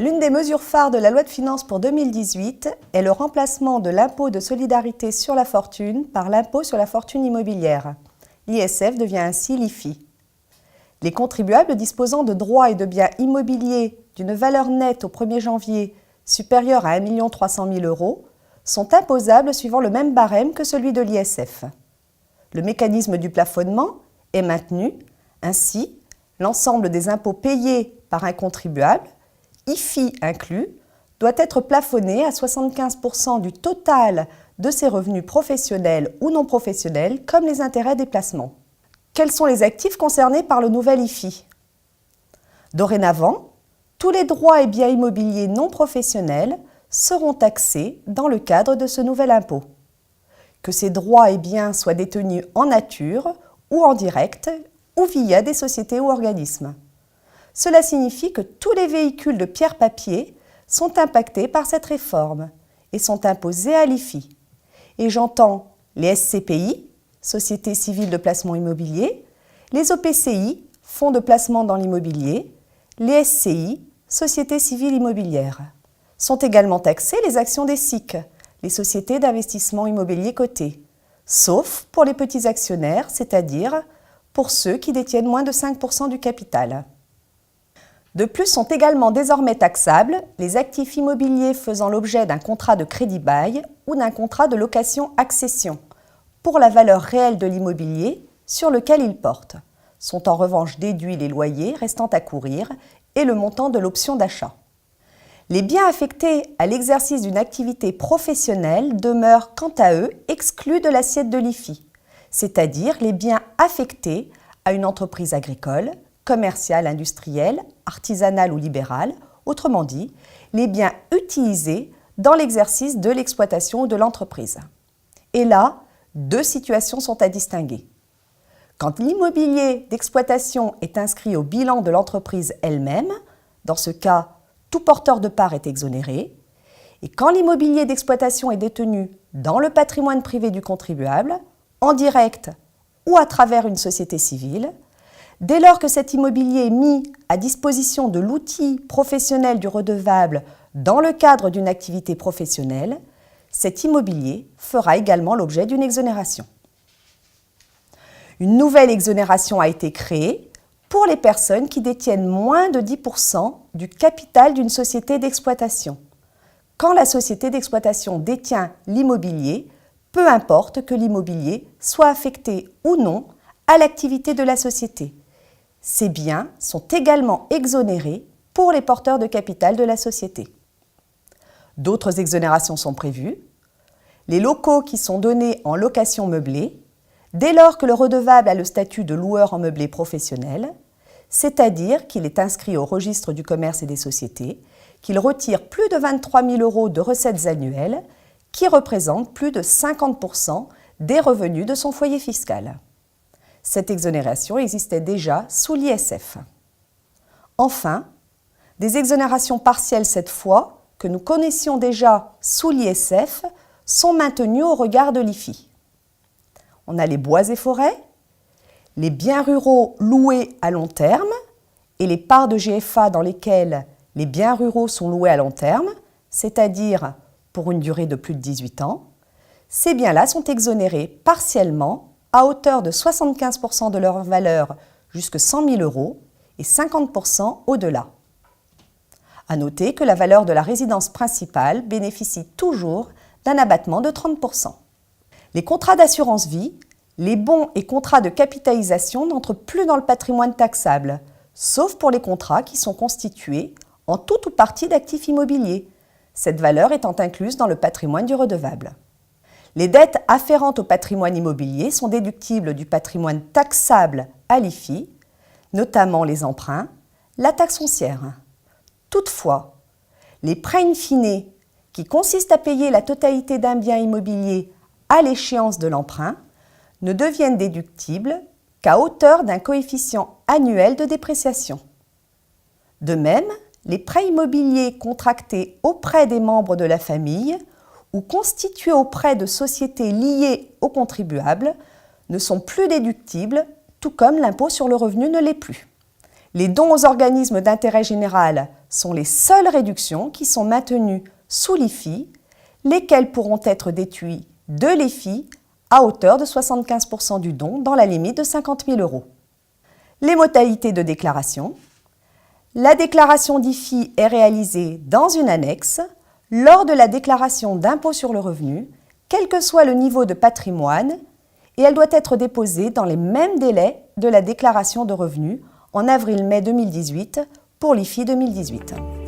L'une des mesures phares de la loi de finances pour 2018 est le remplacement de l'impôt de solidarité sur la fortune par l'impôt sur la fortune immobilière. L'ISF devient ainsi l'IFI. Les contribuables disposant de droits et de biens immobiliers d'une valeur nette au 1er janvier supérieure à 1 300 000 € sont imposables suivant le même barème que celui de l'ISF. Le mécanisme du plafonnement est maintenu, ainsi l'ensemble des impôts payés par un contribuable, IFI inclus, doit être plafonné à 75% du total de ses revenus professionnels ou non professionnels, comme les intérêts des placements. Quels sont les actifs concernés par le nouvel IFI? Dorénavant, tous les droits et biens immobiliers non professionnels seront taxés dans le cadre de ce nouvel impôt. Que ces droits et biens soient détenus en nature ou en direct ou via des sociétés ou organismes. Cela signifie que tous les véhicules de pierre-papier sont impactés par cette réforme et sont imposés à l'IFI. Et j'entends les SCPI, Sociétés civiles de placement immobilier, les OPCI, Fonds de placement dans l'immobilier, les SCI, Sociétés civiles immobilières. Sont également taxées les actions des SIC, les sociétés d'investissement immobilier cotées, sauf pour les petits actionnaires, c'est-à-dire pour ceux qui détiennent moins de 5% du capital. De plus, sont également désormais taxables les actifs immobiliers faisant l'objet d'un contrat de crédit-bail ou d'un contrat de location-accession, pour la valeur réelle de l'immobilier sur lequel ils portent. Sont en revanche déduits les loyers restant à courir et le montant de l'option d'achat. Les biens affectés à l'exercice d'une activité professionnelle demeurent quant à eux exclus de l'assiette de l'IFI, c'est-à-dire les biens affectés à une entreprise agricole, commerciale, industrielle, artisanale ou libérale, autrement dit, les biens utilisés dans l'exercice de l'exploitation ou de l'entreprise. Et là, deux situations sont à distinguer. Quand l'immobilier d'exploitation est inscrit au bilan de l'entreprise elle-même, dans ce cas, tout porteur de part est exonéré, et quand l'immobilier d'exploitation est détenu dans le patrimoine privé du contribuable, en direct ou à travers une société civile, dès lors que cet immobilier est mis à disposition de l'outil professionnel du redevable dans le cadre d'une activité professionnelle, cet immobilier fera également l'objet d'une exonération. Une nouvelle exonération a été créée pour les personnes qui détiennent moins de 10% du capital d'une société d'exploitation. Quand la société d'exploitation détient l'immobilier, peu importe que l'immobilier soit affecté ou non à l'activité de la société. Ces biens sont également exonérés pour les porteurs de capital de la société. D'autres exonérations sont prévues. Les locaux qui sont donnés en location meublée, dès lors que le redevable a le statut de loueur en meublé professionnel, c'est-à-dire qu'il est inscrit au registre du commerce et des sociétés, qu'il retire plus de 23 000 € de recettes annuelles, qui représentent plus de 50% des revenus de son foyer fiscal. Cette exonération existait déjà sous l'ISF. Enfin, des exonérations partielles cette fois, que nous connaissions déjà sous l'ISF, sont maintenues au regard de l'IFI. On a les bois et forêts, les biens ruraux loués à long terme et les parts de GFA dans lesquelles les biens ruraux sont loués à long terme, c'est-à-dire pour une durée de plus de 18 ans. Ces biens-là sont exonérés partiellement à hauteur de 75% de leur valeur jusqu'à 100 000 € et 50% au-delà. À noter que la valeur de la résidence principale bénéficie toujours d'un abattement de 30%. Les contrats d'assurance vie, les bons et contrats de capitalisation n'entrent plus dans le patrimoine taxable, sauf pour les contrats qui sont constitués en tout ou partie d'actifs immobiliers, cette valeur étant incluse dans le patrimoine du redevable. Les dettes afférentes au patrimoine immobilier sont déductibles du patrimoine taxable à l'IFI, notamment les emprunts, la taxe foncière. Toutefois, les prêts in fine, qui consistent à payer la totalité d'un bien immobilier à l'échéance de l'emprunt, ne deviennent déductibles qu'à hauteur d'un coefficient annuel de dépréciation. De même, les prêts immobiliers contractés auprès des membres de la famille ou constitués auprès de sociétés liées aux contribuables ne sont plus déductibles, tout comme l'impôt sur le revenu ne l'est plus. Les dons aux organismes d'intérêt général sont les seules réductions qui sont maintenues sous l'IFI, lesquelles pourront être déduites de l'IFI à hauteur de 75% du don dans la limite de 50 000 €. Les modalités de déclaration. La déclaration d'IFI est réalisée dans une annexe lors de la déclaration d'impôt sur le revenu, quel que soit le niveau de patrimoine, et elle doit être déposée dans les mêmes délais de la déclaration de revenus en avril-mai 2018 pour l'IFI 2018.